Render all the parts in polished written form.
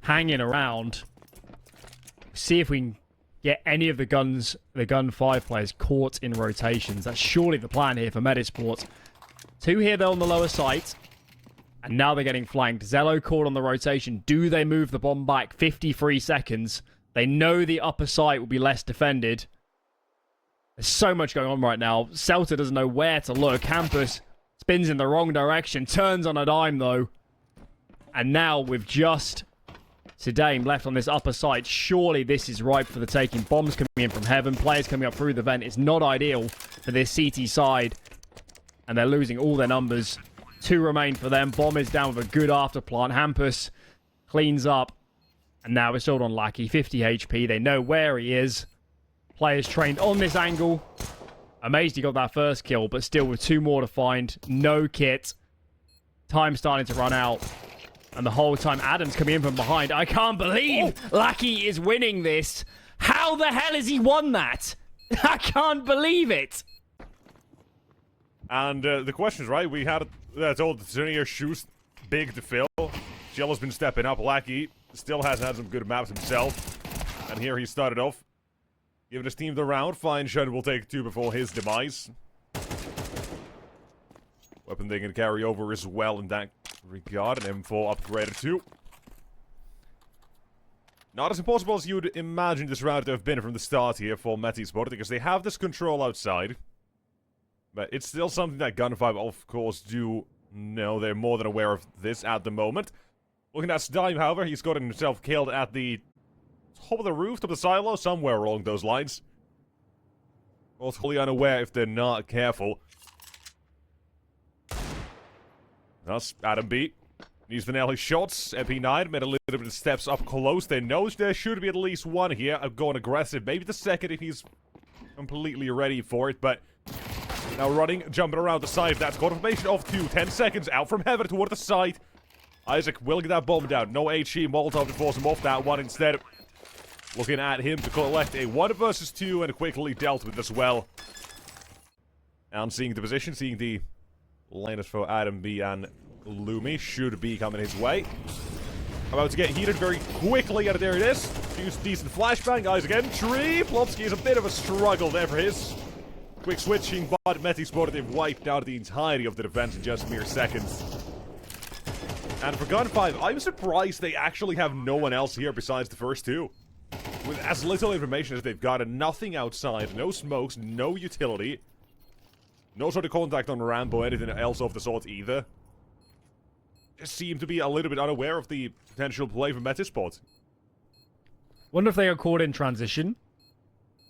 hanging around. See if we can get any of the GUN5 players caught in rotations. That's surely the plan here for Metizport. 2 here, though, on the lower site. And now they're getting flanked. Zello caught on the rotation. Do they move the bomb back? 53 seconds. They know the upper site will be less defended. There's so much going on right now. Celta doesn't know where to look. Campus spins in the wrong direction. Turns on a dime, though. And now with just Sedame left on this upper side, surely this is ripe for the taking. Bombs coming in from heaven. Players coming up through the vent. It's not ideal for this CT side. And they're losing all their numbers. 2 remain for them. Bomb is down with a good afterplant. Hampus cleans up. And now it's sold on Lackey. 50 HP. They know where he is. Players trained on this angle. Amazed he got that first kill, but still with 2 more to find. No kit. Time starting to run out. And the whole time Adam's coming in from behind. I can't believe Lackey is winning this. How the hell has he won that? I can't believe it. And the question is, right, we had told Zunier shoes big to fill. Jello's been stepping up. Lackey still hasn't had some good maps himself. And here he started off. Giving his team the round. Feinstein will take 2 before his demise. Weapon they can carry over as well in that regard. An M4 upgraded too. Not as impossible as you would imagine this round to have been from the start here for Metizport, because they have this control outside. But it's still something that GUN5, of course, do know. They're more than aware of this at the moment. Looking at Sedame, however, he's gotten himself killed at the top of the roof, top of the silo, somewhere along those lines. Both totally unaware if they're not careful. That's Adam B. Needs to nail his shots. MP9 made a little bit of steps up close. They know there should be at least 1 here. Going aggressive. Maybe the second if he's completely ready for it, but now running, jumping around the side. That's confirmation of 2. 10 seconds out from heaven toward the side. Isaac will get that bomb down. No HE. Molotov to force him off that one instead. Looking at him to collect a 1 versus 2 and quickly dealt with as well. And seeing the position, seeing the lineups for Adam B and Lumi should be coming his way. About to get heated very quickly, and there it is. Use decent flashbang. Isaac entry. Plopsky is a bit of a struggle there for his. Quick switching, but Metizport, they've wiped out the entirety of the defense in just mere seconds. And for GUN5, I'm surprised they actually have no one else here besides the first 2. With as little information as they've got, and nothing outside, no smokes, no utility, no sort of contact on Rambo, anything else of the sort either. Just seem to be a little bit unaware of the potential play for Metizport. Wonder if they got caught in transition,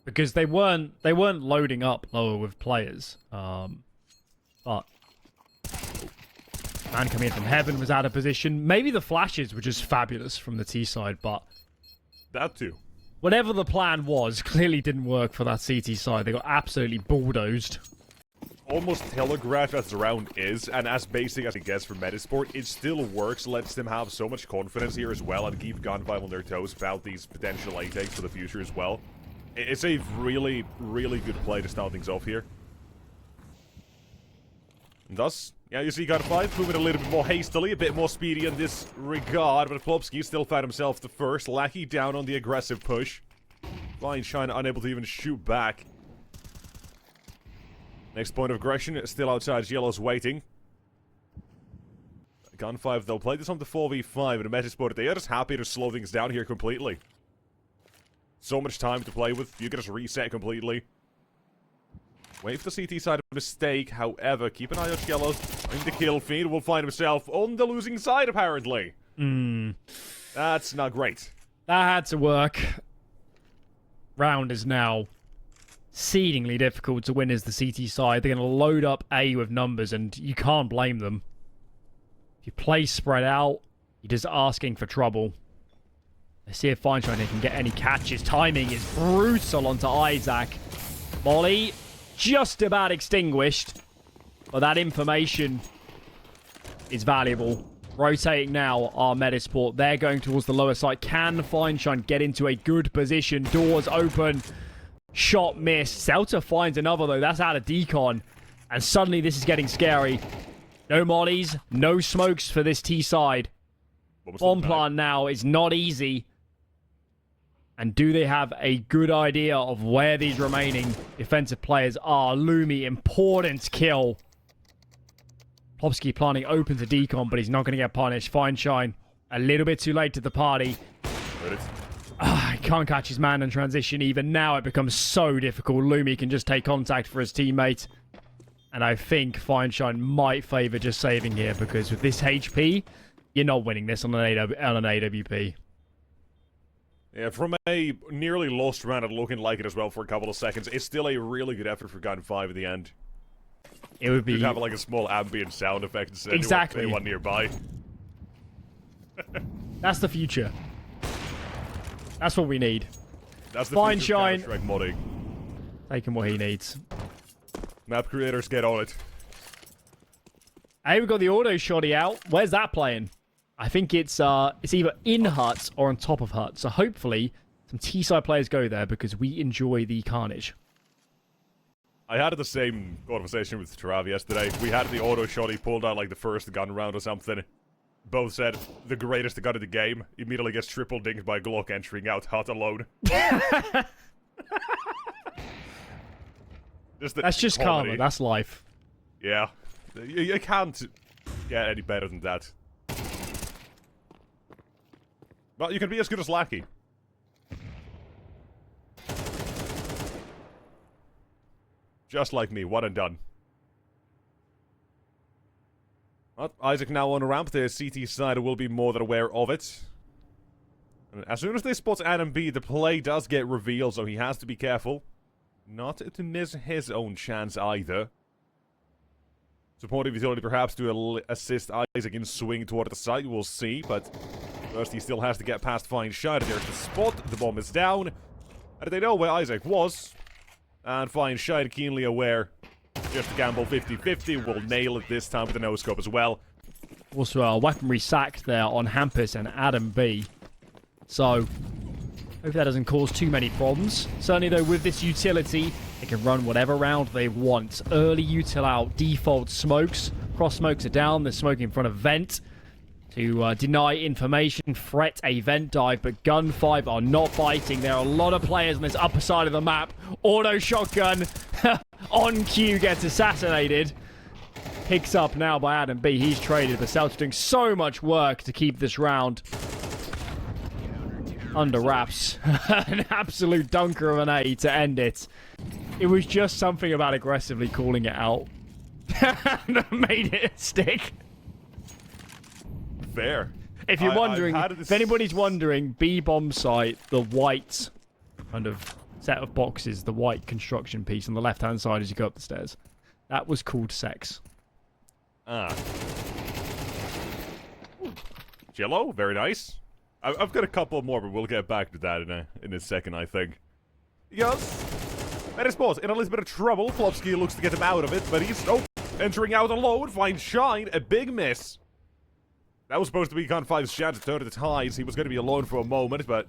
because they weren't loading up lower with players. But man coming in from heaven was out of position. Maybe the flashes were just fabulous from the T side, but that too. Whatever the plan was, clearly didn't work for that CT side. They got absolutely bulldozed. Almost telegraphed as the round is, and as basic as it gets for Metizport, it still works, lets them have so much confidence here as well, and keep GUN5 on their toes about these potential A-takes for the future as well. It's a really, really good play to start things off here. And thus, yeah, you see GUN5 moving a little bit more hastily, a bit more speedy in this regard, but Plopsky still found himself the first. Lackey down on the aggressive push. Feinstein unable to even shoot back. Next point of aggression, still outside. Yellow's waiting. GUN5, they'll play this on the 4v5, and Metizport, they are just happy to slow things down here completely. So much time to play with. You can just reset completely. Wait for the CT side mistake, however, keep an eye on Yellow. In the kill feed, will find himself on the losing side, apparently. That's not great. That had to work. Round is now exceedingly difficult to win as the CT side. They're going to load up A with numbers, and you can't blame them. If you play spread out, you're just asking for trouble. Let's see if Feinstein can get any catches. Timing is brutal onto Isaac. Molly just about extinguished, but that information is valuable. Rotating now are Metizport. They're going towards the lower side. Can Feinstein get into a good position? Doors open. Shot missed. Celta finds another, though. That's out of decon. And suddenly this is getting scary. No mollies. No smokes for this T side. Bomb plant now is not easy. And do they have a good idea of where these remaining defensive players are? Lumi, important kill. Plopsky planning open to decon, but he's not going to get punished. Fine Shine, a little bit too late to the party. He can't catch his man in transition. Even now, it becomes so difficult. Lumi can just take contact for his teammate. And I think Fine Shine might favor just saving here, because with this HP, you're not winning this on an AWP. Yeah, from a nearly lost round and looking like it as well for a couple of seconds, it's still a really good effort for GUN5 in the end. It would be... You'd have like a small ambient sound effect instead exactly. of anyone nearby. That's the future. That's what we need. That's the Fine future Shine. of Counter-Strike modding. Taking what he needs. Map creators, get on it. Hey, we've got the auto shotty out. Where's that playing? I think it's either in hut or on top of hut. So hopefully some T-side players go there because we enjoy the carnage. I had the same conversation with Trav yesterday. We had the auto shot, he pulled out like the first gun round or something. Both said, the greatest gun in the game. Immediately gets triple dinged by Glock entering out hut alone. That's just karma. That's life. Yeah. You can't get any better than that. But you can be as good as Lackey. Just like me, one and done. But Isaac now on a ramp. The CT side will be more than aware of it. And as soon as they spot Adam B, the play does get revealed, so he has to be careful. Not to miss his own chance either. Supportive utility perhaps to assist Isaac in swing toward the side, we'll see, but first he still has to get past Fine Shine. There's the spot, the bomb is down. And they know where Isaac was. And Fine Shine, keenly aware, just a gamble 50-50, will nail it this time with the no-scope as well. Also, weaponry sacked there on Hampus and Adam B. So, hope that doesn't cause too many problems. Certainly, though, with this utility, they can run whatever round they want. Early util out, default smokes. Cross smokes are down. They're smoking in front of vent to deny information, threat a vent dive, but GUN5 are not biting. There are a lot of players on this upper side of the map. Auto shotgun on cue gets assassinated. Picks up now by Adam B. He's traded, but Celtics doing so much work to keep this round under wraps. An absolute dunker of an A to end it. It was just something about aggressively calling it out that made it stick. Fair. If you're wondering, if anybody's wondering, B bomb site, the white kind of set of boxes, the white construction piece on the left-hand side as you go up the stairs, that was called sex. Ah. Jello, very nice. I've got a couple more, but we'll get back to that in a second, I think. Yes. Metizport in a little bit of trouble. Flopsky looks to get him out of it, but he's entering out alone. Finds Shine, a big miss. That was supposed to be GUN5's chance to turn the tides. He was going to be alone for a moment, but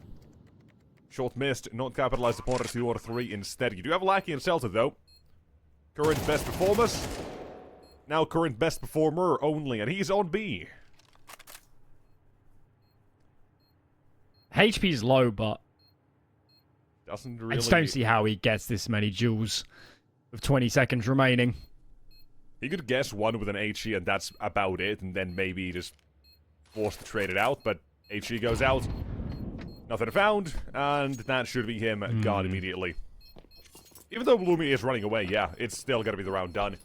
short missed. Not capitalized upon it 2 or 3 instead. You do have Lackey and Celta, though. Current best performers. Now current best performer only, and he's on B. HP's low, but doesn't really... I just don't see how he gets this many joules with 20 seconds remaining. He could guess one with an HE, and that's about it, and then maybe just forced to trade it out, but HE goes out. Nothing found, and that should be him gone immediately. Even though Bloomy is running away, yeah, it's still going to be the round done.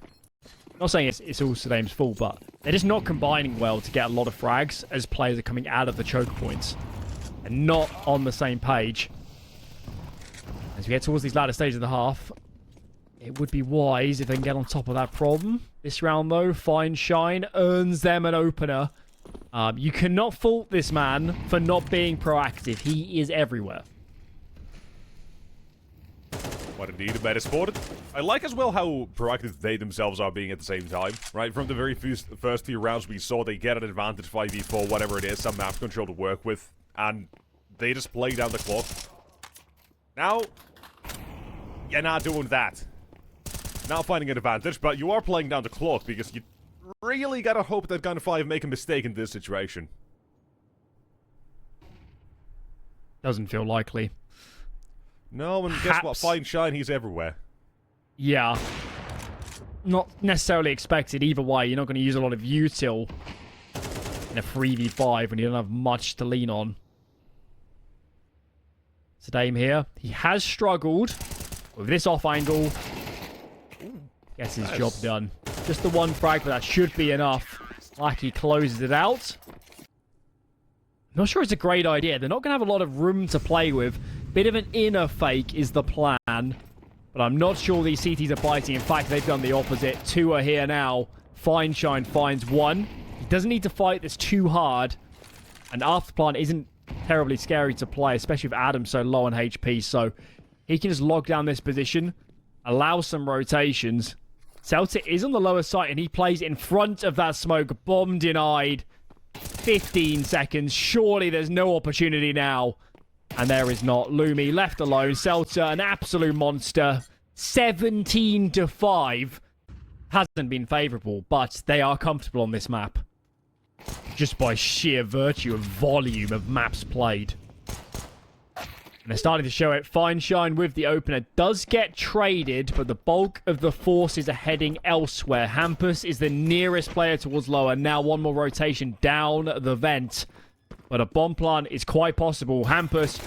I'm not saying it's all Saddam's fault, but they're just not combining well to get a lot of frags as players are coming out of the choke points. And not on the same page. As we get towards these latter stages of the half, it would be wise if they can get on top of that problem. This round, though, Fine Shine earns them an opener. You cannot fault this man for not being proactive. He is everywhere. What indeed, Metizport. I like as well how proactive they themselves are being at the same time, right? From the very first few rounds we saw, they get an advantage 5v4, whatever it is, some map control to work with, and they just play down the clock. Now, you're not doing that. Not finding an advantage, but you are playing down the clock because you really gotta hope that GUN5 make a mistake in this situation. Doesn't feel likely. No, and guess what? Fine Shine, he's everywhere. Yeah. Not necessarily expected either way. You're not going to use a lot of util in a 3v5 when you don't have much to lean on. Dame here. He has struggled with this off angle. Gets his job done. Just the one frag, but that should be enough. Lackey closes it out. Not sure it's a great idea. They're not going to have a lot of room to play with. Bit of an inner fake is the plan. But I'm not sure these CTs are biting. In fact, they've done the opposite. Two are here now. Fine Shine finds one. He doesn't need to fight this too hard. And Afterplant isn't terribly scary to play, especially with Adam so low on HP. So he can just log down this position, allow some rotations. Celtic is on the lower side, and he plays in front of that smoke. Bomb denied. 15 seconds. Surely there's no opportunity now. And there is not. Lumi left alone. Celta, an absolute monster. 17-5. Hasn't been favourable, but they are comfortable on this map. Just by sheer virtue of volume of maps played. And they're starting to show it. Fine Shine with the opener does get traded, but the bulk of the forces are heading elsewhere. Hampus is the nearest player towards lower. Now one more rotation down the vent. But a bomb plant is quite possible. Hampus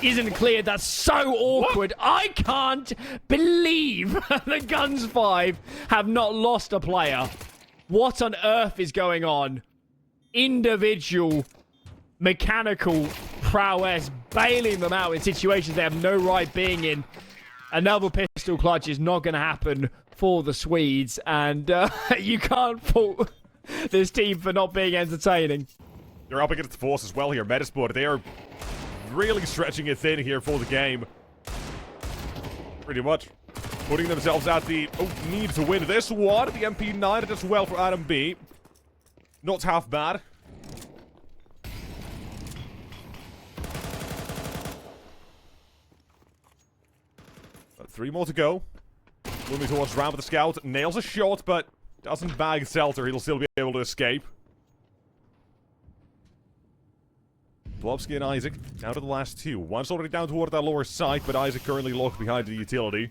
isn't cleared. That's so awkward. What? I can't believe the GUN5 have not lost a player. What on earth is going on? Individual mechanical prowess bailing them out in situations they have no right being in. Another pistol clutch is not going to happen for the Swedes. And you can't fault this team for not being entertaining. They're up against the force as well here. Metizport, they are really stretching it thin here for the game. Pretty much. Putting themselves at the need to win this one. The MP9 does well for Adam B. Not half bad. But 3 more to go. Moving towards round with the scout. Nails a shot, but doesn't bag Seltzer. He'll still be able to escape. Blobsky and Isaac, down to the last 2. One's already down toward that lower side, but Isaac currently locked behind the utility.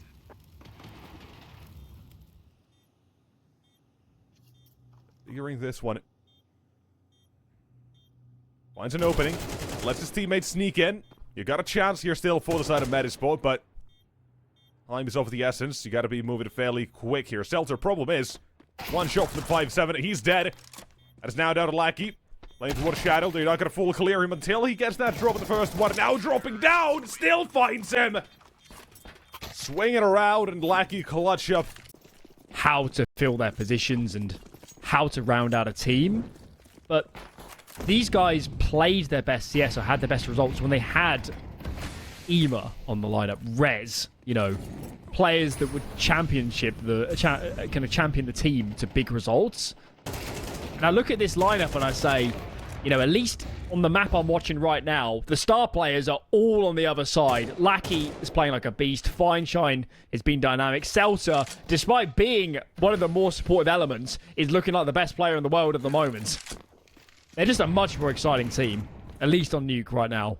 Figuring this one. Finds an opening. Lets his teammates sneak in. You got a chance here still for the side of Metizport, but time is of the essence. You got to be moving fairly quick here. Seltzer, problem is, one shot from the 5-7. He's dead. That is now down to Lackey. Playing towards Shadow. They're not going to full clear him until he gets that drop in the first one. Now dropping down. Still finds him. Swinging around and Lackey clutch up. How to fill their positions and how to round out a team. But these guys played their best CS or had their best results when they had Ema on the lineup. Rez, you know, players that would champion the team to big results. And I look at this lineup and I say, you know, at least on the map I'm watching right now, the star players are all on the other side. Lackey is playing like a beast. Fine Shine has been dynamic. Seltzer, despite being one of the more supportive elements, is looking like the best player in the world at the moment. They're just a much more exciting team, at least on Nuke right now.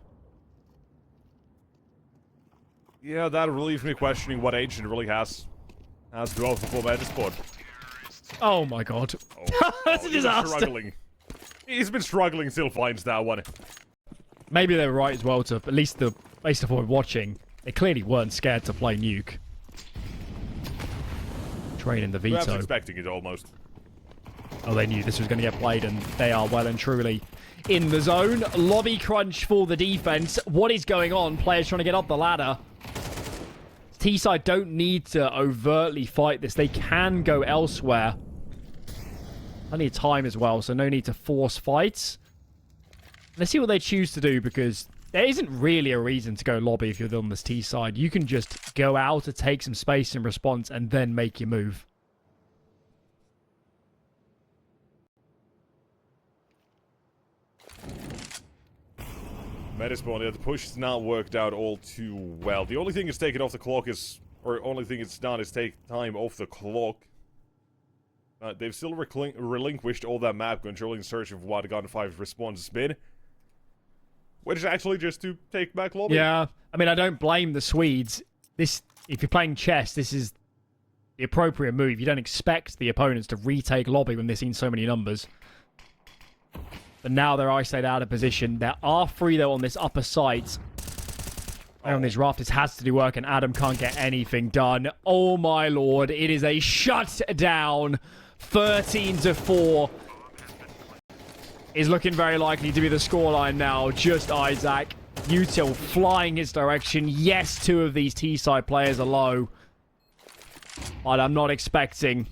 Yeah, that relieves me questioning what Ancient really has to offer for Metizport. Oh my god. That's a disaster. Struggling. He's been struggling, still finds that one. Maybe they were right as well to, at least based on what we're watching, they clearly weren't scared to play Nuke. Training the veto. Perhaps expecting it almost. Oh, they knew this was going to get played, and they are well and truly in the zone. Lobby crunch for the defense. What is going on? Players trying to get up the ladder. T-side don't need to overtly fight this. They can go elsewhere. Plenty of time as well, so no need to force fights. Let's see what they choose to do, because there isn't really a reason to go lobby if you're on this T side. You can just go out to take some space in response and then make your move. Metizport, the push has not worked out all too well. The only thing it's taken off the clock is, or only thing it's done is take time off the clock. They've still relinquished all that map control in search of what GUN5's response has been. which is actually just to take back lobby. Yeah, I mean, I don't blame the Swedes. If you're playing chess, this is the appropriate move. You don't expect the opponents to retake lobby when they've seen so many numbers. But now they're isolated out of position. There are three, though, on this upper site. On these rafters has to do work, and Adam can't get anything done. Oh, my lord. It is a shutdown. 13-4 is looking very likely to be the scoreline now. Just Isaac. Util flying his direction. Yes, two of these T-side players are low. But I'm not expecting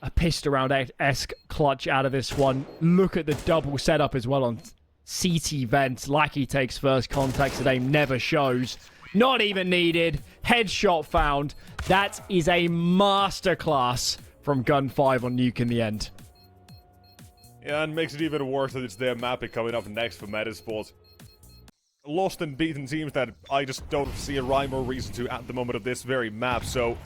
a pissed around-esque clutch out of this one. Look at the double setup as well on CT vent. Lackey takes first contact. Today never shows. Not even needed. Headshot found. That is a masterclass from GUN5 on Nuke in the end. Yeah, and makes it even worse that it's their mapping coming up next for Metizport. Lost and beaten teams that I just don't see a rhyme or reason to at the moment of this very map, so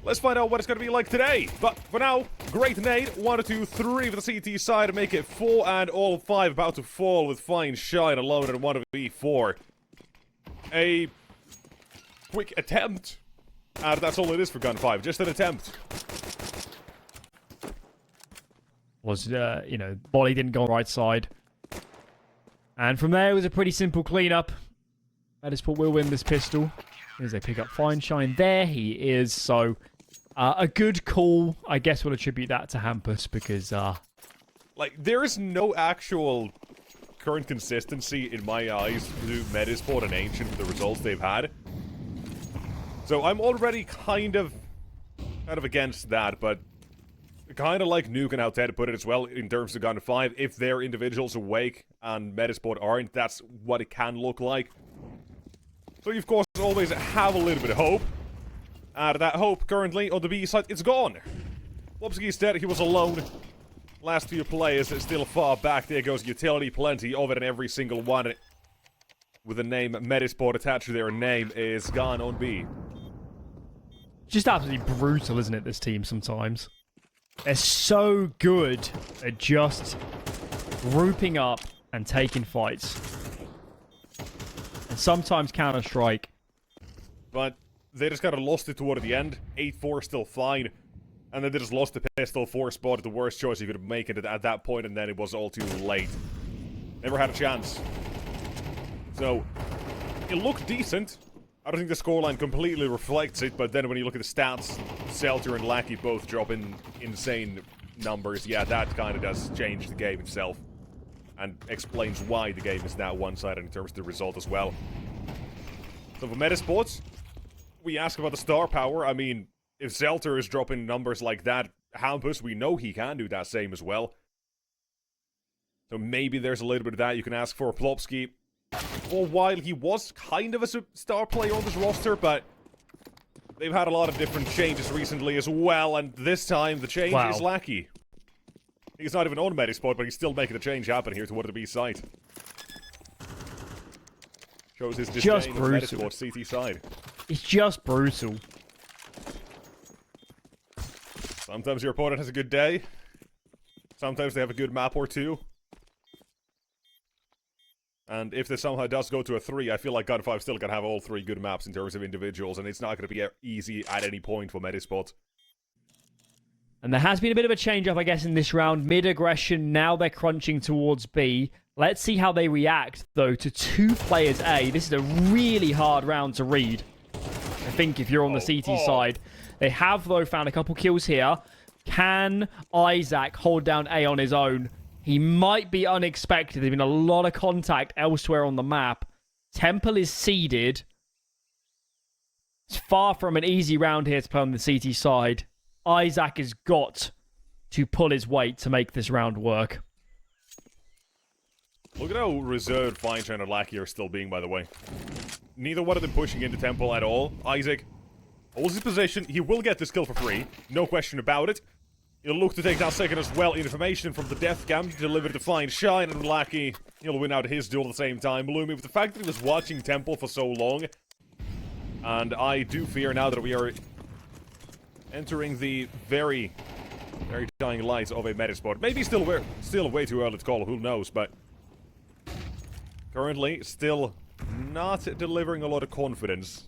let's find out what it's going to be like today. But for now, great nade. 1, 2, 3 for the CT side to make it 4, and all 5 about to fall with Fine Shine alone at 1 of E4. A quick attempt. And that's all it is for GUN5. Just an attempt. Was, volley didn't go on the right side. And from there, it was a pretty simple cleanup. Metizport will win this pistol. As they pick up Fine Shine. There he is. So, a good call. I guess we'll attribute that to Hampus because, there is no actual current consistency in my eyes to Metizport and Ancient with the results they've had. So I'm already kind of against that, but kind of like Nuke and how Ted put it as well in terms of GUN5. If their individuals awake and Metizport aren't, that's what it can look like. So you, of course, always have a little bit of hope. And that hope, currently, on the B side, it's gone. Lopsky's dead, he was alone. Last few players still far back. There goes utility, plenty of it in every single one. With the name Metizport attached to their name is gone on B. Just absolutely brutal, isn't it, this team sometimes? They're so good at just grouping up and taking fights. And sometimes Counter-Strike. But they just kind of lost it toward the end. 8-4 still fine. And then they just lost the pistol. 4 spot, the worst choice you could make it at that point, and then it was all too late. Never had a chance. So, it looked decent. I don't think the scoreline completely reflects it, but then when you look at the stats, Selter and Lackey both drop in insane numbers. Yeah, that kind of does change the game itself. And explains why the game is now one-sided in terms of the result as well. So for Metizport, we ask about the star power. I mean, if Selter is dropping numbers like that, Hampus, we know he can do that same as well. So maybe there's a little bit of that you can ask for. Plopsky, for a while, he was kind of a star player on this roster, but they've had a lot of different changes recently as well, and this time the change is Lackey. He's not even on Metizport, but he's still making the change happen here toward the B site. Shows his disdain of Metizport's CT side. It's just brutal. Sometimes your opponent has a good day. Sometimes they have a good map or two. And if this somehow does go to a 3, I feel like GUN5 still can have all 3 good maps in terms of individuals, and it's not going to be easy at any point for Metizport. And there has been a bit of a change-up, I guess, in this round. Mid-aggression, now they're crunching towards B. Let's see how they react, though, to 2 players A. This is a really hard round to read, I think, if you're on the CT side. They have, though, found a couple kills here. Can Isaac hold down A on his own? He might be unexpected. There's been a lot of contact elsewhere on the map. Temple is seeded. It's far from an easy round here to play on the CT side. Isaac has got to pull his weight to make this round work. Look at how reserved Fine Shine and Lackey are still being, by the way. Neither one of them pushing into Temple at all. Isaac holds his position. He will get this kill for free. No question about it. He'll look to take down second as well. Information from the death cam delivered to Fine Shine, and Lackey, he'll win out his duel at the same time. Lumi, with the fact that he was watching Temple for so long, and I do fear now that we are entering the very, very dying light of a Metizport. Maybe still way too early to call, who knows, but currently still not delivering a lot of confidence.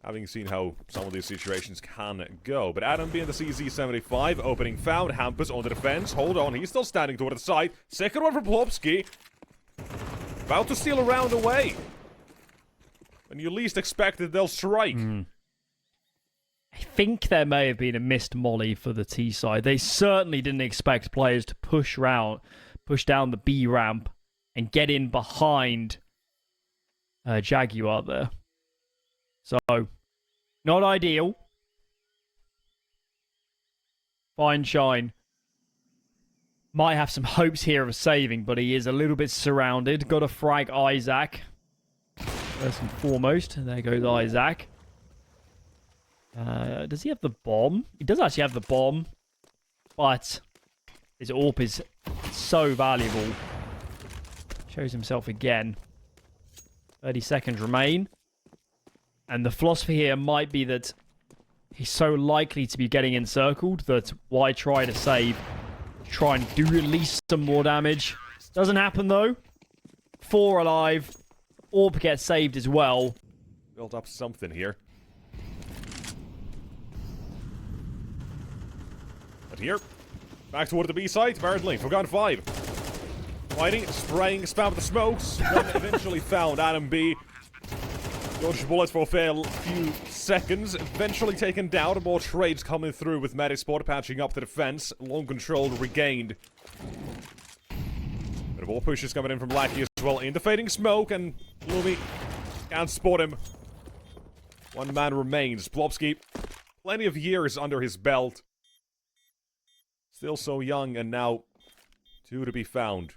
Having seen how some of these situations can go. But Adam B in the CZ75, opening found. Hampus on the defense. Hold on, he's still standing toward the side. Second one from Plopski. About to steal a round away. When you least expect it, they'll strike. I think there may have been a missed molly for the T side. They certainly didn't expect players to push down the B ramp and get in behind Jaguar there. So, not ideal. Fine shine. Might have some hopes here of saving, but he is a little bit surrounded. Got to frag Isaac. First and foremost. There goes Isaac. Does he have the bomb? He does actually have the bomb. But his AWP is so valuable. Shows himself again. 30 seconds remain. And the philosophy here might be that he's so likely to be getting encircled that why try to save? Try and do at least some more damage. Doesn't happen though. 4 alive. AWP gets saved as well. Built up something here. But here, back toward the B side, apparently, for GUN5. Fighting, spraying, spam with the smokes. One eventually found Adam B. Dodged bullets for a fair few seconds. Eventually taken down. More trades coming through with Metizport patching up the defense. Long control regained. But more pushes coming in from Lackey as well. In the fading smoke, and Lumi can't spot him. One man remains. Plopski, plenty of years under his belt. Still so young, and now 2 to be found.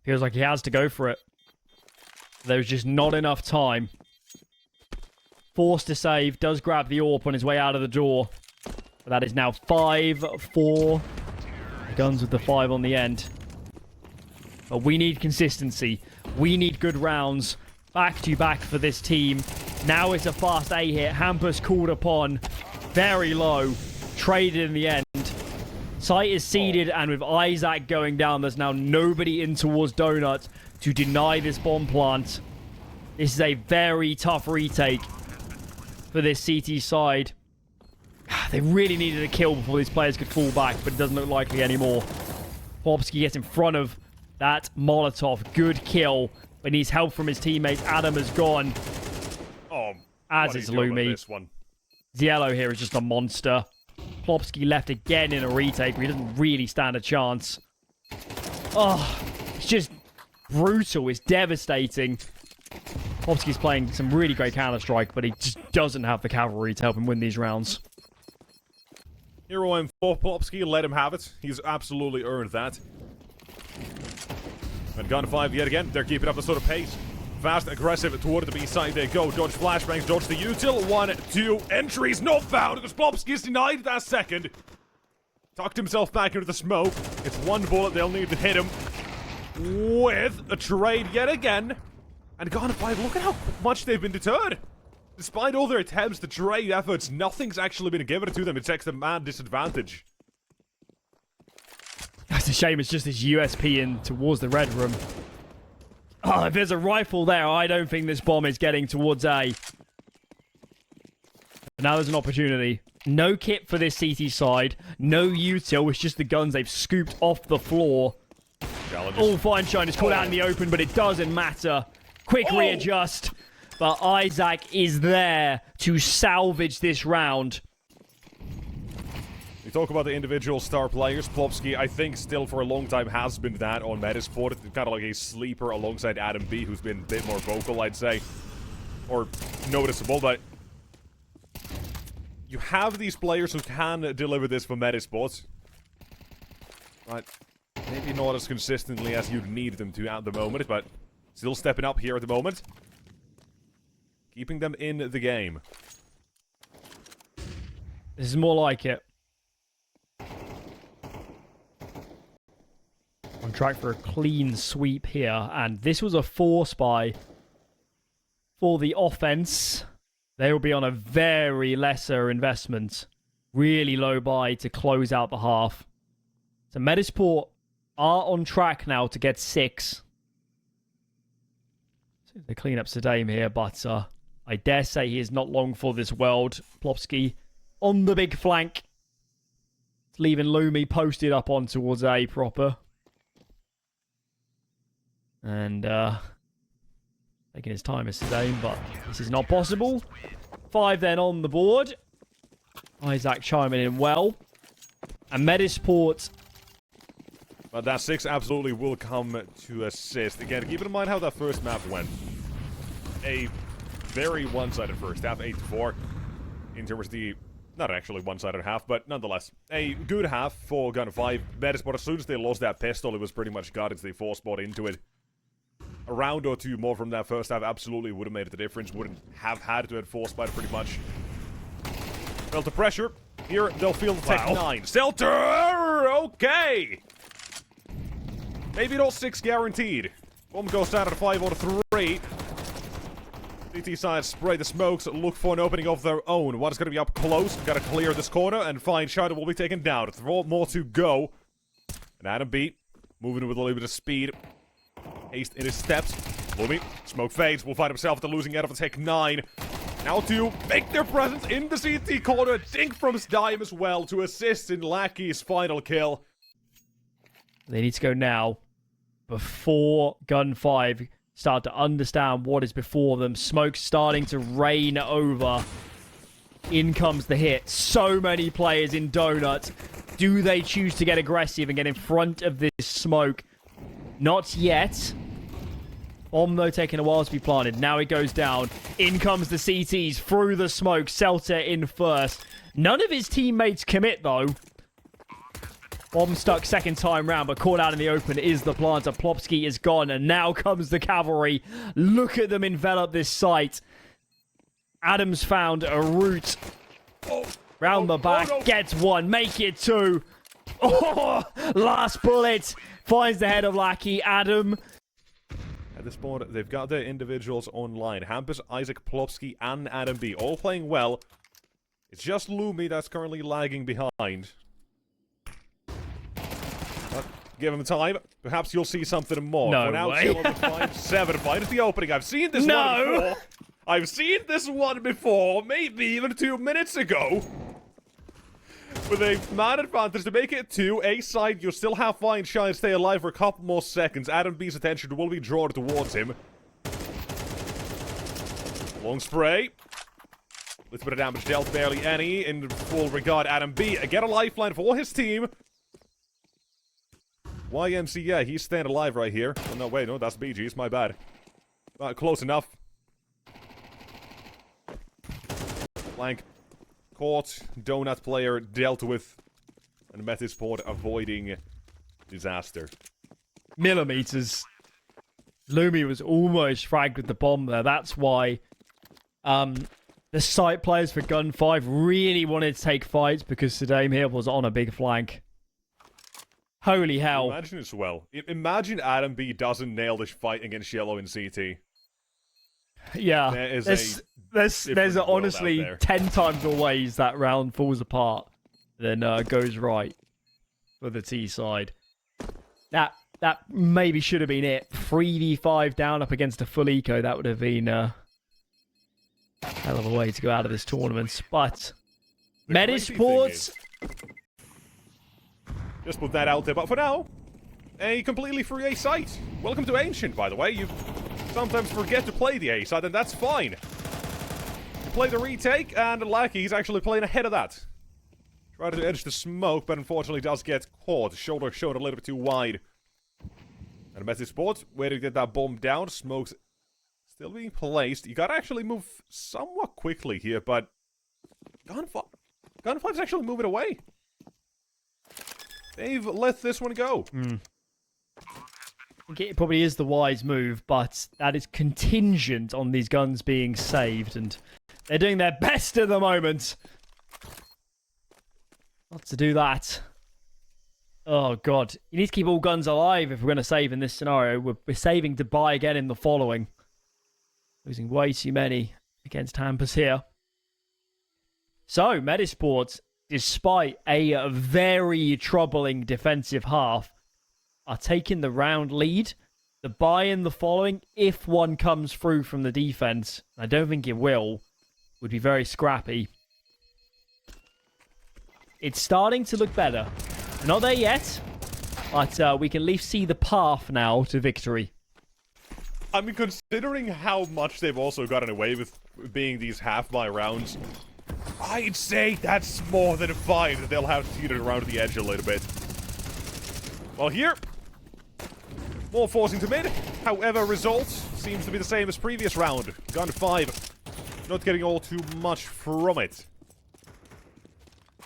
Feels like he has to go for it. There's just not enough time. Forced to save. Does grab the AWP on his way out of the door. But that is now 5-4. Guns with the 5 on the end. But we need consistency. We need good rounds. Back to back for this team. Now it's a fast A hit. Hampus called upon. Very low. Traded in the end. Site is seeded, and with Isaac going down, there's now nobody in towards Donut to deny this bomb plant. This is a very tough retake for this CT side. They really needed a kill before these players could fall back, but it doesn't look likely anymore. Plopski gets in front of that Molotov. Good kill, but needs help from his teammates. Adam is gone. Oh, as is Lumi. Ziello here is just a monster. Plopski left again in a retake where he doesn't really stand a chance. Oh, it's just brutal. It's devastating. Plopski's playing some really great Counter-Strike, but he just doesn't have the cavalry to help him win these rounds. Hero M4 Plopski, let him have it. He's absolutely earned that. And GUN5 yet again, they're keeping up the sort of pace. Fast, aggressive toward the B side they go. Dodge flashbangs, dodge the util. 1, 2, entries not found because Plopski's denied that second. Tucked himself back into the smoke. It's 1 bullet, they'll need to hit him. With a trade yet again. And GUN5, look at how much they've been deterred. Despite all their attempts to trade efforts, nothing's actually been given to them. It takes them mad disadvantage. That's a shame, it's just this USP in towards the red room. Oh, if there's a rifle there, I don't think this bomb is getting towards A. But now there's an opportunity. No kit for this CT side. No util. It's just the guns they've scooped off the floor. All fine shine is caught out in the open, but it doesn't matter. Quick readjust. But Isaac is there to salvage this round. We talk about the individual star players. Plopski, I think, still for a long time has been that on Metizport. It's kind of like a sleeper alongside Adam B, who's been a bit more vocal, I'd say. Or noticeable, but you have these players who can deliver this for Metizport. But maybe not as consistently as you'd need them to at the moment, but still stepping up here at the moment. Keeping them in the game. This is more like it. On track for a clean sweep here, and this was a force buy for the offense. They will be on a very lesser investment. Really low buy to close out the half. So Metizport are on track now to get 6. So they clean up Sedame here, but I dare say he is not long for this world. Plopsky on the big flank. Leaving Lumi posted up on towards A proper. And taking his time as Sedame, but this is not possible. 5 then on the board. Isaac chiming in well. And Metizport. But that 6 absolutely will come to assist. Again, keep in mind how that first map went. A very one-sided first half, 8-4. In terms of the... Not actually one-sided half, but nonetheless. A good half for GUN5. Metizport, as soon as they lost that pistol, it was pretty much gutted. They force bought into it. A round or two more from that first half absolutely would have made the difference. Wouldn't have had to enforce by it pretty much. Felt the pressure. Here, they'll feel the Tech 9. Selter! Okay! Maybe not 6 guaranteed. Bomb goes down at a 5 out of 3. CT side spray the smokes, look for an opening of their own. One is going to be up close. Gotta clear this corner and find Shadow will be taken down. 4 more to go. And Adam B, moving with a little bit of speed. Haste in his steps. Lumi, smoke fades, will find himself at the losing end of the Tech 9. Now to make their presence in the CT corner. Dink from Dime as well to assist in Lackey's final kill. They need to go now. Before GUN5 start to understand what is before them. Smoke's starting to rain over. In comes the hit. So many players in Donut. Do they choose to get aggressive and get in front of this smoke? Not yet. Bomb, though, taking a while to be planted. Now it goes down. In comes the CTs through the smoke. Celta in first. None of his teammates commit, though. Bomb stuck second time round, but caught out in the open is the planter. Plopsky is gone, and now comes the cavalry. Look at them envelop this site. Adams found a route round the back. No. Gets 1, make it 2. Oh, last bullet finds the head of Lackey. Adam. At this point, they've got their individuals online. Hampus, Isaac, Plopsky, and Adam B. All playing well. It's just Lumi that's currently lagging behind. Give him time. Perhaps you'll see something more. No For now, way. chill on the 5-7. Find the opening. I've seen this one before. I've seen this one before. Maybe even 2 minutes ago. With a man advantage to make it 2. A side, you still have Fine Shine stay alive for a couple more seconds. Adam B's attention will be drawn towards him. Long spray. Little bit of damage dealt, barely any. In full regard, Adam B. Get a lifeline for his team. YMC, yeah, he's staying alive right here. Oh, no, wait, no, that's BG's, my bad. Close enough. Flank. Caught. Donut player dealt with. And Metizport avoiding disaster. Millimeters. Lumi was almost fragged with the bomb there. That's why the site players for GUN5 really wanted to take fights, because Sedame here was on a big flank. Holy hell. Imagine as well. Imagine Adam B doesn't nail this fight against Yellow in CT. Yeah. There's world honestly out there. 10 times more ways that round falls apart than goes right for the T side. That maybe should have been it. 3v5 down up against a full eco. That would have been a hell of a way to go out of this tournament. But Metizport. Just put that out there, but for now, a completely free A site. Welcome to Ancient, by the way. You sometimes forget to play the A site, and that's fine. You play the retake, and Lackey's actually playing ahead of that. Tried to edge the smoke, but unfortunately does get caught. Shoulder showed a little bit too wide. And Metizport, where to get that bomb down. Smoke's still being placed. You gotta actually move somewhat quickly here, but GUN5's actually moving away. They've let this one go. I think it probably is the wise move, but that is contingent on these guns being saved, and they're doing their best at the moment not to do that. Oh, God. You need to keep all guns alive if we're going to save in this scenario. We're saving to buy again in the following. Losing way too many against Hampus here. So, Metizport despite a very troubling defensive half, are taking the round lead. The buy-in the following, if one comes through from the defense, I don't think it will, would be very scrappy. It's starting to look better. We're not there yet, but we can at least see the path now to victory. I mean, considering how much they've also gotten away with being these half-buy rounds, I'd say that's more than fine that they'll have to teeter around the edge a little bit. Well, here, more forcing to mid. However, result seems to be the same as previous round. GUN5 not getting all too much from it.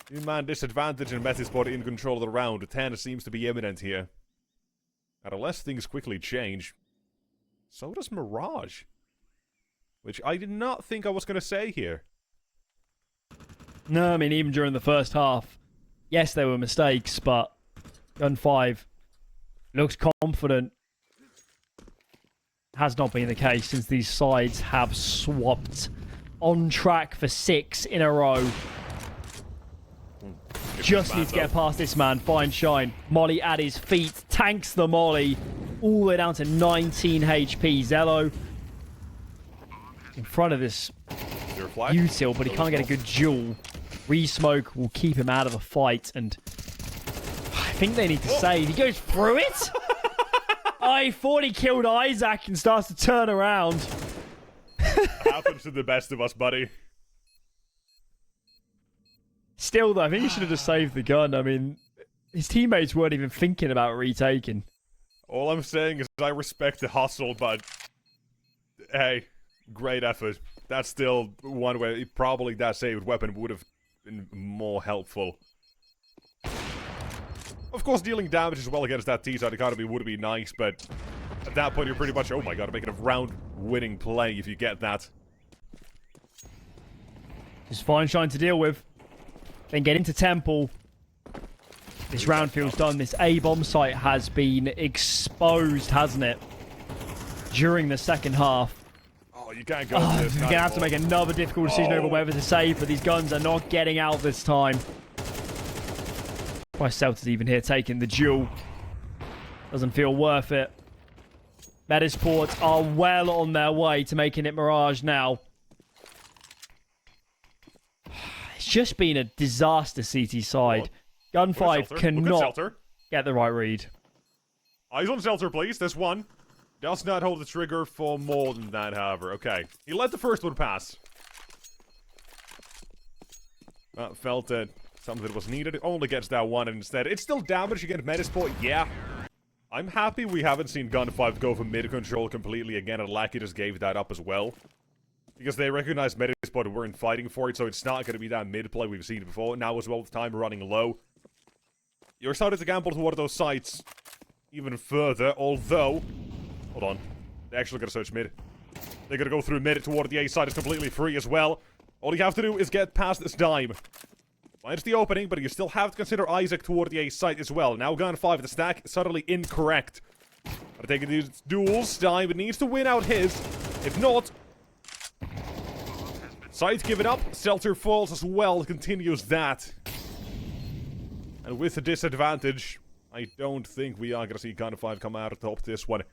Two-man disadvantage and Metizport in control of the round. 10 seems to be imminent here. And unless things quickly change, so does Mirage. Which I did not think I was going to say here. No, I mean, even during the first half, yes, there were mistakes, but GUN5 looks confident. Has not been the case since these sides have swapped. On track for 6 in a row. Just need to get past this man. Fine shine. Molly at his feet. Tanks the Molly. All the way down to 19 HP. Zello in front of this util, but he can't get a good duel. Re-smoke will keep him out of the fight, and I think they need to save. He goes through it? I thought he killed Isaac and starts to turn around. Happens to the best of us, buddy. Still, though, I think he should have just saved the gun. I mean, his teammates weren't even thinking about retaking. All I'm saying is I respect the hustle, but hey, great effort. That's still one way. Probably that saved weapon would have been more helpful. Of course, dealing damage as well against that T-side economy would be nice, but at that point you're pretty much, oh my god, making a round-winning play if you get that. Just fine shine to deal with. Then get into Temple. This round feels done. This A-bomb site has been exposed, hasn't it? During the second half. Oh, you can't go to this. You're going to have to make another difficult decision over whether to save, but these guns are not getting out this time. Why Celtics even here taking the duel. Doesn't feel worth it. Metizport are well on their way to making it Mirage now. It's just been a disaster CT side. GUN5 cannot get the right read. Eyes on Zelter, please. There's one. Does not hold the trigger for more than that, however. Okay. He let the first one pass. Felt that something was needed. Only gets that one instead. It's still damage against Metizport, yeah. I'm happy we haven't seen GUN5 go for mid-control completely again, and Lackey just gave that up as well. Because they recognize Metizport weren't fighting for it, so it's not going to be that mid-play we've seen before. Now as well, with time running low. You're starting to gamble toward those sites even further, although... Hold on. They're actually going to search mid. They're going to go through mid toward the A side. It's completely free as well. All you have to do is get past this dime. Finds the opening, but you still have to consider Isaac toward the A site as well. Now GUN5, the stack is suddenly incorrect. But taking these duels, Dime needs to win out his. If not... Site give it up. Seltzer falls as well, continues that. And with the disadvantage, I don't think we are going to see GUN5 come out at top this one.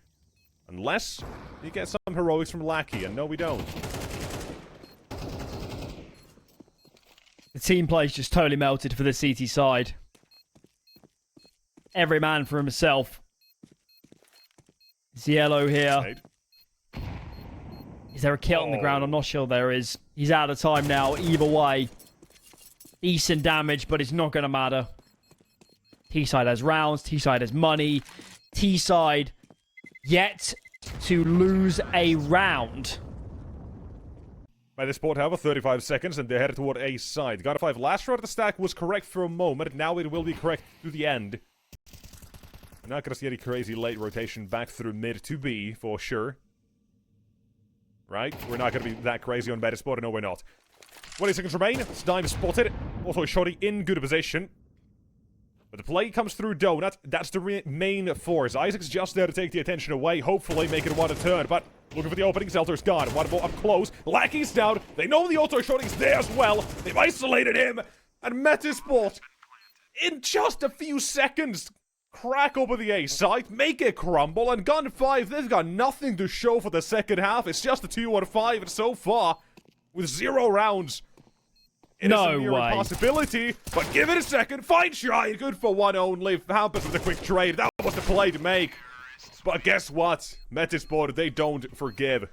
Unless you get some heroics from Lackey, and no we don't. The team play's just totally melted for the CT side. Every man for himself. It's yellow here. Right. Is there a kill on the ground? I'm not sure there is. He's out of time now. Either way. Decent damage, but it's not going to matter. T-side has rounds. T-side has money. T-side yet to lose a round. Metizport have 35 seconds, and they're headed toward A side. GUN5 last round of the stack was correct for a moment. Now it will be correct to the end. We're not going to see any crazy late rotation back through mid to B, for sure. Right? We're not going to be that crazy on Metizport. No, we're not. 20 seconds remain. Dime spotted. Also, Shoddy in good position. But the play comes through Donut. That's the main force. Isaac's just there to take the attention away. Hopefully make it one a turn. But looking for the opening. Zelter's gone. One more up close. Lackey's down. They know the auto Shoddy's there as well. They've isolated him. And Metizport, in just a few seconds, crack open the A site, make it crumble, and GUN5, they've got nothing to show for the second half. It's just a 2-on-5, and so far, with 0 rounds, it is a near impossibility. But give it a second, fine Shine, good for one only. Hampus with a quick trade, that was the play to make. But guess what? Metizport, they don't forgive.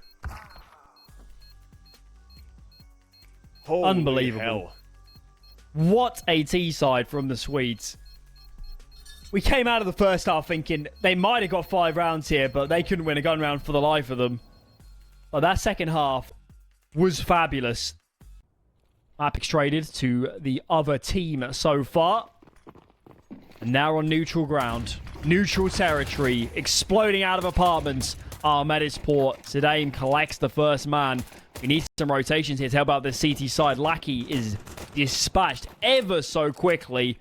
Holy Unbelievable. Hell. What a T-side from the Swedes. We came out of the first half thinking they might have got 5 rounds here, but they couldn't win a gun round for the life of them. But that second half was fabulous. Apex traded to the other team so far. And now on neutral ground. Neutral territory. Exploding out of apartments. Metizport. Sedame collects the first man. We need some rotations here to help out the CT side. Lackey is dispatched ever so quickly.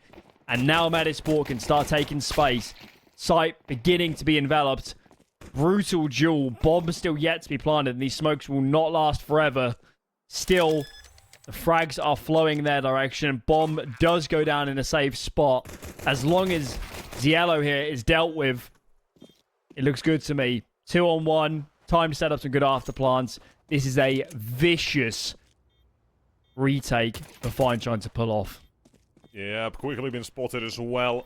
And now Metizport can start taking space. Site beginning to be enveloped. Brutal duel. Bomb still yet to be planted. And these smokes will not last forever. Still, the frags are flowing their direction. Bomb does go down in a safe spot. As long as Ziello here is dealt with, it looks good to me. 2-on-1. Time to set up some good afterplants. This is a vicious retake for Feinstein to pull off. Yeah, quickly been spotted as well.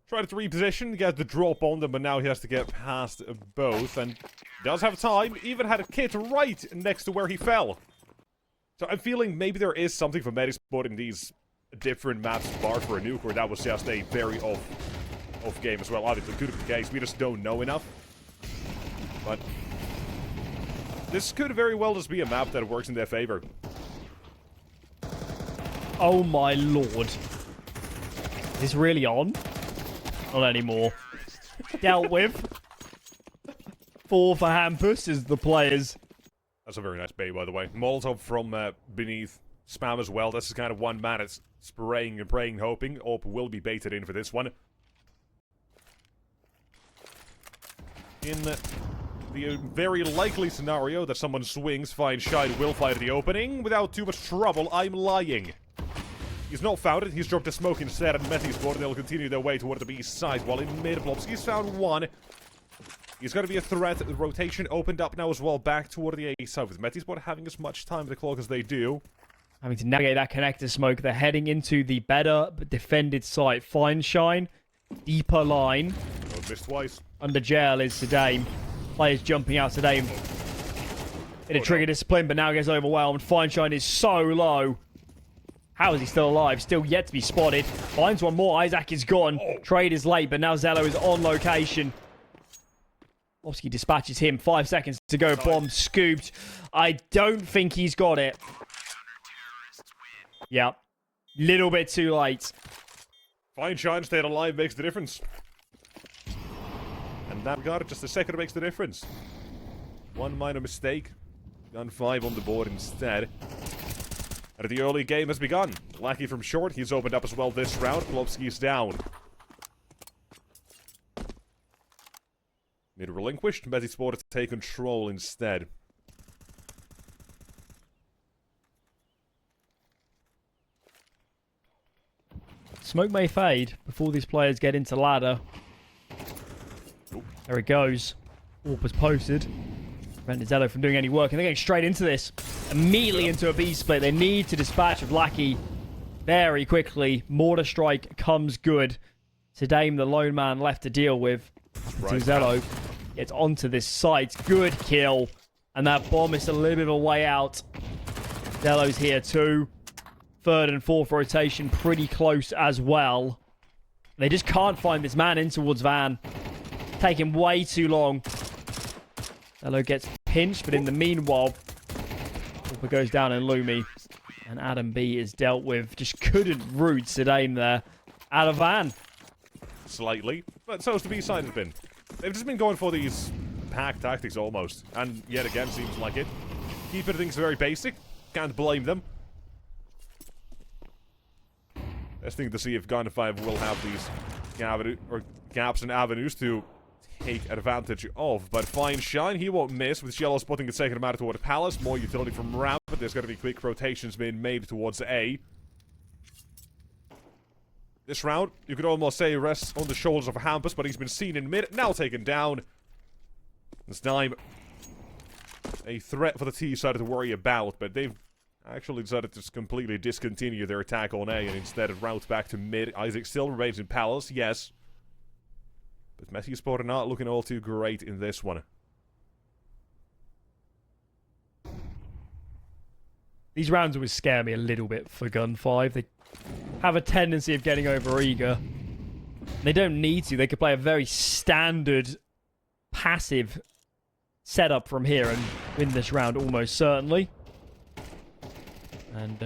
Tried to reposition, get the drop on them, but now he has to get past both. And does have time, even had a kit right next to where he fell. So I'm feeling maybe there is something for Metizport in these different maps, bar for a nuke, or that was just a very off game as well. Obviously, could have been the case. We just don't know enough. But this could very well just be a map that works in their favor. Oh my lord. Is this really on? Not anymore. Dealt with. 4 for Hampus as the players. That's a very nice bait, by the way. Molotov from beneath. Spam as well. This is kind of one man. It's spraying and praying, hoping. Orp will be baited in for this one. In the very likely scenario that someone swings, Feinstein will fire the opening without too much trouble. I'm lying. He's not found it. He's dropped a smoke instead, and Metizport, and they'll continue their way toward the B side. While in mid-blobs, he's found one. He's going to be a threat. The rotation opened up now as well, back toward the A side, with Metizport having as much time to the clock as they do. Having to navigate that connector smoke, they're heading into the better defended site. Feinstein, deeper line. Oh, missed twice. Under jail is Sedame. Players jumping out Sedame. In a trigger discipline, but now gets overwhelmed. Feinstein is so low. How is he still alive? Still yet to be spotted. Finds one more. Isaac is gone. Trade is late, but now Zello is on location. Lobsky dispatches him. 5 seconds to go. Bomb scooped. I don't think he's got it. Yep. Little bit too late. Feinstein staying alive makes the difference. And that regard, just a second makes the difference. One minor mistake. GUN5 on the board instead. And the early game has begun. Lackey from short, he's opened up as well this round. Klopski's down. Mid relinquished, Metizport to take control instead. Smoke may fade before these players get into ladder. There it goes. Orp was posted. Prevented Zello from doing any work, and they're getting straight into this. Immediately into a B split. They need to dispatch of Lackey very quickly. Mortar strike comes good. Sedame, the lone man left to deal with. Right. Zello gets onto this site. Good kill. And that bomb is a little bit of a way out. Zello's here too. Third and fourth rotation pretty close as well. They just can't find this man in towards Van. Taking way too long. Zello gets pinched, but in the meanwhile, Orpa goes down in Lumi. And Adam B is dealt with. Just couldn't root Sedame there. Out of Van. Slightly, but so's the B side has been. They've just been going for these pack tactics almost. And yet again, seems like it. Keeping things very basic. Can't blame them. Best thing to see if GUN5 will have these gaps and avenues to take advantage of. But Feinstein, he won't miss with Shello spotting the second matter toward Palace. More utility from Ramp, but there's going to be quick rotations being made towards A. This round, you could almost say, rests on the shoulders of Hampus, but he's been seen in mid, now taken down. This time, a threat for the T side to worry about, but they've actually decided to just completely discontinue their attack on A and instead route back to mid. Isaac still remains in Palace, yes. But Metizport are not looking all too great in this one. These rounds always scare me a little bit for GUN5. They have a tendency of getting over eager. They don't need to. They could play a very standard, passive setup from here and win this round almost certainly. And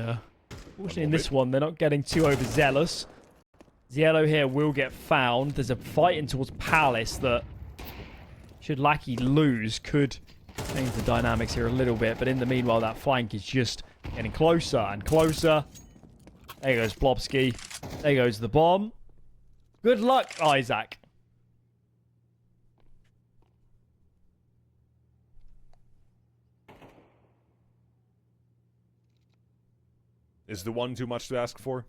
fortunately in this one, they're not getting too overzealous. Ziello here will get found. There's a fight in towards Palace that, should Lackey lose, could change the dynamics here a little bit. But in the meanwhile, that flank is just getting closer and closer. There goes Plopsky. There goes the bomb. Good luck, Isaac. Is the one too much to ask for?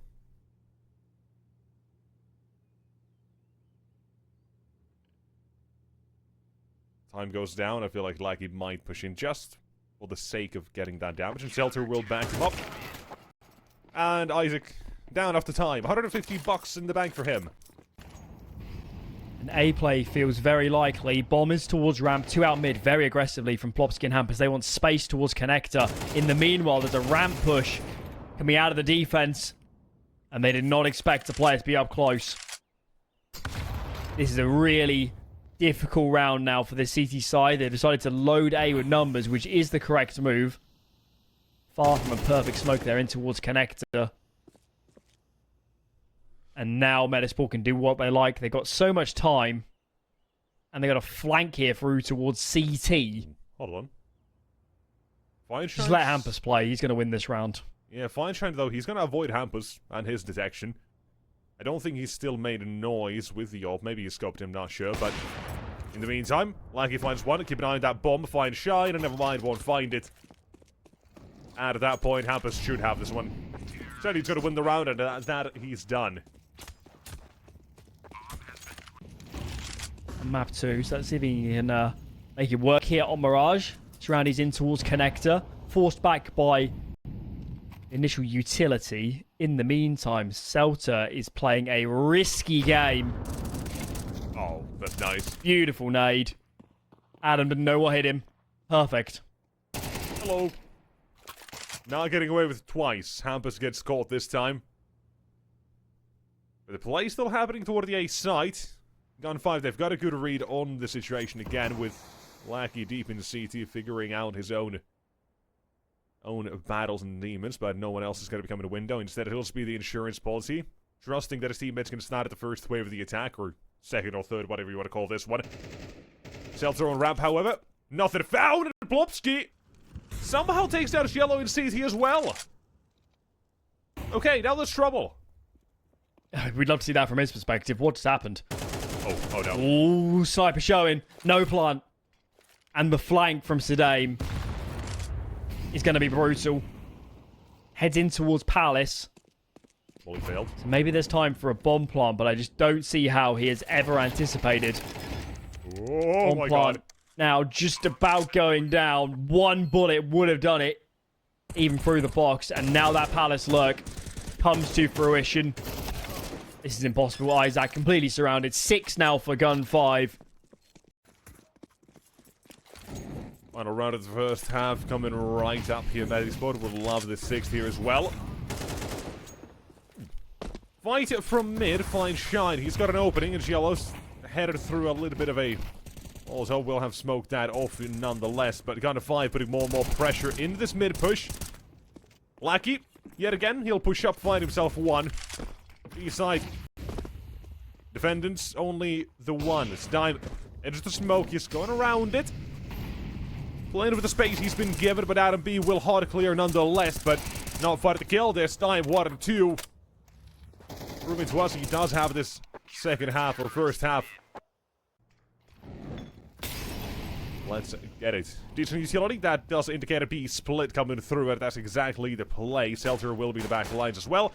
Time goes down. I feel like Lackey might push in just for the sake of getting that damage. And Seltzer will back him up. And Isaac down after time. $150 in the bank for him. An A play feels very likely. Bombers towards ramp, 2 out mid, very aggressively from Plopsky and Hampus. They want space towards connector. In the meanwhile, there's a ramp push coming out of the defense. And they did not expect the players to be up close. This is a really difficult round now for the CT side. They've decided to load A with numbers, which is the correct move. Far from a perfect smoke there in towards connector. And now Metizport can do what they like. They've got so much time. And they got a flank here through towards CT. Hold on. Fine Just let Hampus play. He's going to win this round. Yeah, Feinstein, though, he's going to avoid Hampus and his detection. I don't think he's still made a noise with the orb. Maybe he scoped him, not sure. But in the meantime, Lackey finds one. Keep an eye on that bomb. Find Shine, and never mind, won't find it. And at that point, Hampus should have this one. Said he's going to win the round, and that he's done. Map 2, so let's see if he can make it work here on Mirage. Surroundy's in towards connector. Forced back by initial utility. In the meantime, Celta is playing a risky game. Oh, that's nice. Beautiful nade. Adam didn't know what hit him. Perfect. Hello. Not getting away with it twice. Hampus gets caught this time. But the play still happening toward the A site. GUN5, they've got a good read on the situation again with Lackey deep in the CT figuring out his own battles and demons, but no one else is going to become in a window. Instead, it'll just be the insurance policy, trusting that his teammates can start at the first wave of the attack, or second or third, whatever you want to call this one. Seltzer on ramp, however. Nothing found, and Plopsky somehow takes down Yellow in CT as well. Okay, now there's trouble. We'd love to see that from his perspective. What just happened? Oh no. Ooh, sniper showing. No plant. And the flank from Sedame is going to be brutal. Heads in towards Palace. Well, he failed. So maybe there's time for a bomb plant, but I just don't see how he has ever anticipated. Oh my god. Now just about going down. One bullet would have done it. Even through the box. And now that Palace lurk comes to fruition. This is impossible. Isaac completely surrounded. 6 now for GUN5. Final round of the first half coming right up here. Metizport would love the 6th here as well. Fight from mid, finds Shine. He's got an opening, and Yellow's headed through a little bit of a... Also, we'll have smoked that off nonetheless, but GUN5 putting more and more pressure into this mid push. Lackey, yet again, he'll push up, find himself one. B-side. Defendants, only the one. It's Dime. Enters the smoke, he's going around it. Playing with the space he's been given, but Adam B will hard clear nonetheless, but not fight to kill this time. 1 and 2. Proving to us he does have this second half, or first half. Let's get it. Decent utility, that does indicate a B split coming through it. That's exactly the play. Seltzer will be the back lines as well.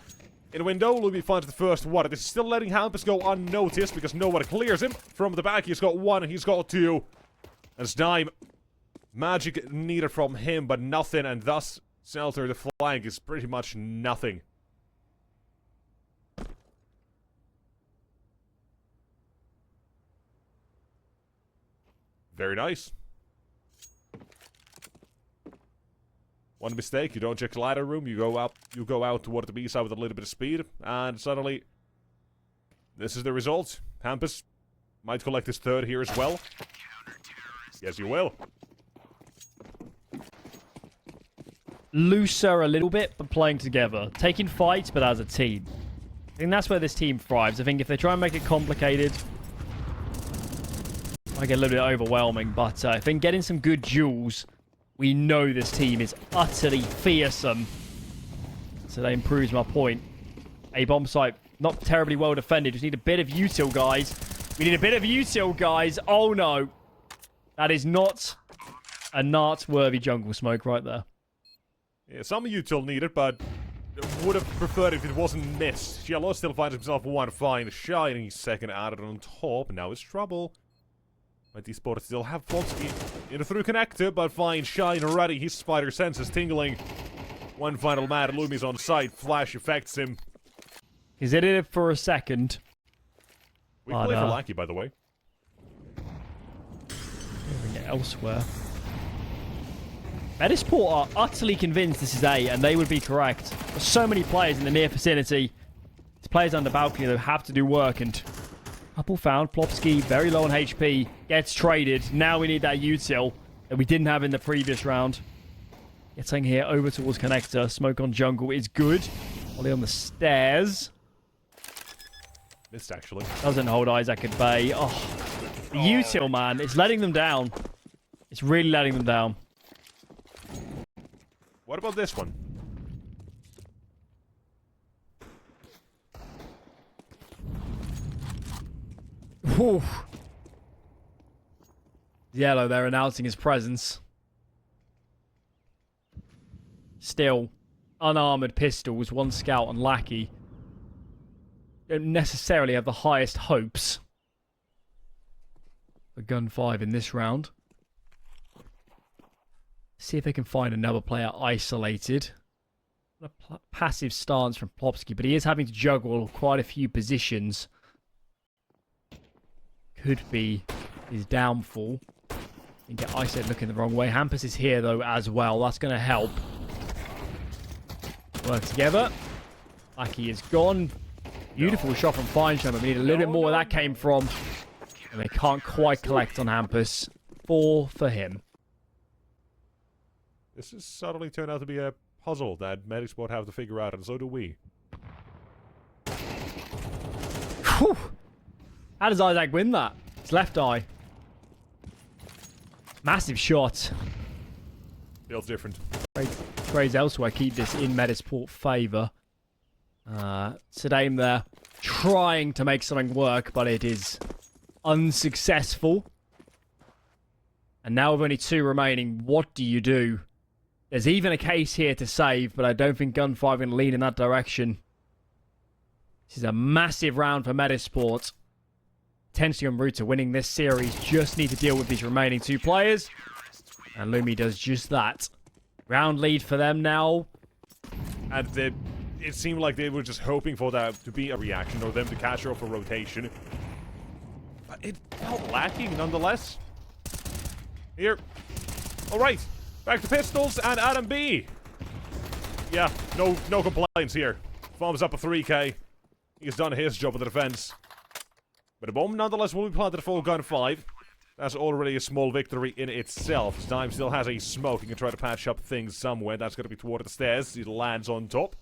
in window. Lumi finds the first one. This is still letting Hampus go unnoticed because no one clears him. From the back, he's got one, he's got two. And Snime, magic needed from him, but nothing, and thus Seltzer, the flank, is pretty much nothing. Very nice. One mistake, you don't check the ladder room, you go out toward the B side with a little bit of speed, and suddenly this is the result. Hampus might collect his third here as well. Yes, you will. Looser a little bit, but playing together. Taking fights, but as a team. I think that's where this team thrives. I think if they try and make it complicated, it might get a little bit overwhelming, but I think getting some good duels, we know this team is utterly fearsome. So that improves my point. A bomb site, not terribly well defended. Just need a bit of util, guys. We need a bit of util, guys. Oh, no. That is not a Nart-worthy jungle smoke right there. Yeah, some util needed, but would have preferred if it wasn't missed. Yellow still finds himself one fine shiny second added on top. Now it's trouble. Metizport still have Plopsky in a through connector, but fine shine already. His spider senses tingling. One final mad Lumi's on site. Flash affects him. He's in it for a second. We play for Lackey, by the way. Moving it elsewhere. Metizport are utterly convinced this is A, and they would be correct. There's so many players in the near vicinity. These players on the balcony that have to do work, and couple found. Plopsky, very low on HP, gets traded. Now we need that util that we didn't have in the previous round. Getting here over towards connector. Smoke on jungle is good. Ollie on the stairs. Missed, actually. Doesn't hold Isaac at bay. Oh, the util, man. It's letting them down. It's really letting them down. What about this one? Whew. Yellow, they're announcing his presence. Still, unarmored pistols, one scout and lackey. Don't necessarily have the highest hopes for GUN5 in this round. See if they can find another player isolated. A passive stance from Plopsky, but he is having to juggle quite a few positions. Could be his downfall. And get isolated looking the wrong way. Hampus is here though as well. That's going to help. Work together. Lackey is gone. Beautiful shot from Feinstein, but we need a little bit more where that came from. And they can't quite collect on Hampus. 4 for him. This has suddenly turned out to be a puzzle that Metizport have to figure out, and so do we. Whew. How does Isaac win that? His left eye. Massive shot. Feels different. Trades elsewhere. Keep this in Metizport favour. Sedame there. Trying to make something work, but it is unsuccessful. And now with only 2 remaining, what do you do? There's even a case here to save, but I don't think GUN5 are going to lean in that direction. This is a massive round for Metizport. Potentially en route to winning this series. Just need to deal with these remaining 2 players. And Lumi does just that. Round lead for them now. And it seemed like they were just hoping for that to be a reaction or them to catch her off a rotation. But it felt lacking nonetheless. Here. Alright. Back to pistols and Adam B. Yeah, no complaints here. Farms up a 3k. He's done his job of the defense. But a bomb nonetheless will be planted for GUN5. That's already a small victory in itself. Stime still has a smoke. He can try to patch up things somewhere. That's going to be toward the stairs. It lands on top.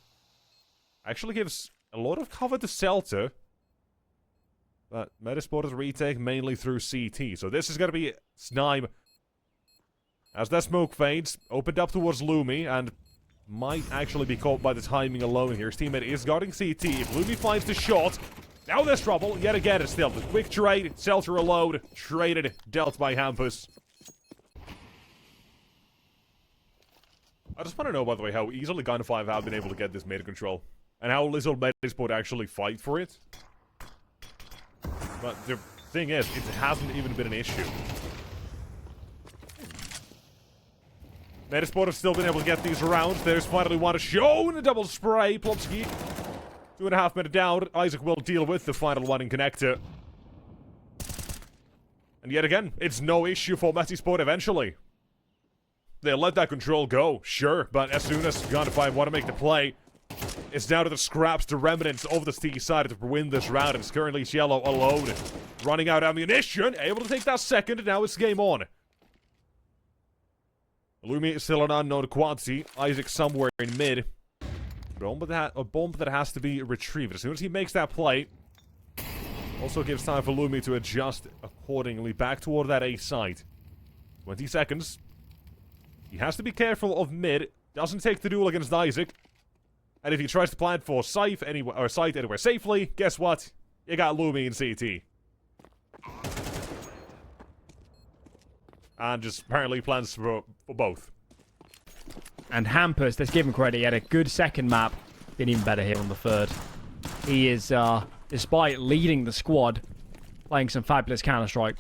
Actually gives a lot of cover to Seltzer. But Metizport is retake mainly through CT. So this is going to be Snime. As that smoke fades, opened up towards Lumi, and might actually be caught by the timing alone here. His teammate is guarding CT. If Lumi finds the shot, now there's trouble. Yet again, it's still the quick trade. Seltzer alone. Traded. Dealt by Hampus. I just want to know, by the way, how easily GUN5 have been able to get this mid control. and how little Metizport actually fight for it. But the thing is, it hasn't even been an issue. Metizport have still been able to get these rounds. There's finally one to show in a double spray. Plopsky, 2.5 minutes down. Isaac will deal with the final one in connector. And yet again, it's no issue for Metizport eventually. They'll let that control go, sure, but as soon as GUN5 want to make the play, it's down to the scraps, the remnants of the C side to win this round. It's currently Yellow alone, running out ammunition, able to take that second, and now it's game on. Lumi is still an unknown quantity. Isaac somewhere in mid. A bomb that has to be retrieved. As soon as he makes that play, also gives time for Lumi to adjust accordingly back toward that A site. 20 seconds. He has to be careful of mid. Doesn't take the duel against Isaac. And if he tries to plant for site anywhere safely, guess what? You got Lumi in CT. And just apparently plans for both. And Hampus, let's give him credit, he had a good second map. Been even better here on the third. He is, despite leading the squad, playing some fabulous Counter-Strike.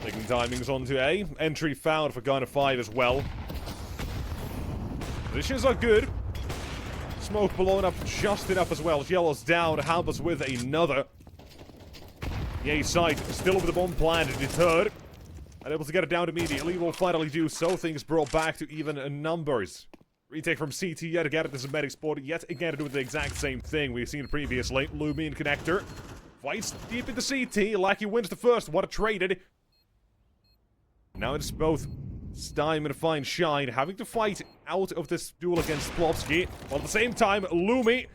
Taking timings onto A. Entry found for GUN5 as well. Positions are good. Smoke blown up just enough as well. Yellow's down. Hampus with another. The A site still with the bomb planted, deterred. Unable to get it down immediately. Will finally do so. Things brought back to even numbers. Retake from CT yet again. This is Metizport yet again to do the exact same thing we've seen previously. Lumi in connector. Fights deep into CT. Lackey wins the first. What a traded. Now it's both Stein and Fine Shine having to fight out of this duel against Plopsky. While at the same time, Lumi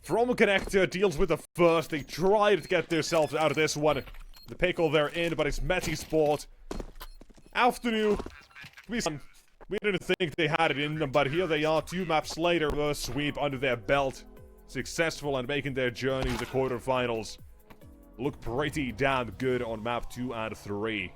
from connector deals with the first. They tried to get themselves out of this one. The pickle they're in, but it's Metizport. Afternoon. We didn't think they had it in them, but here they are 2 maps later. A sweep under their belt. Successful and making their journey to the quarterfinals. Look pretty damn good on map 2 and 3.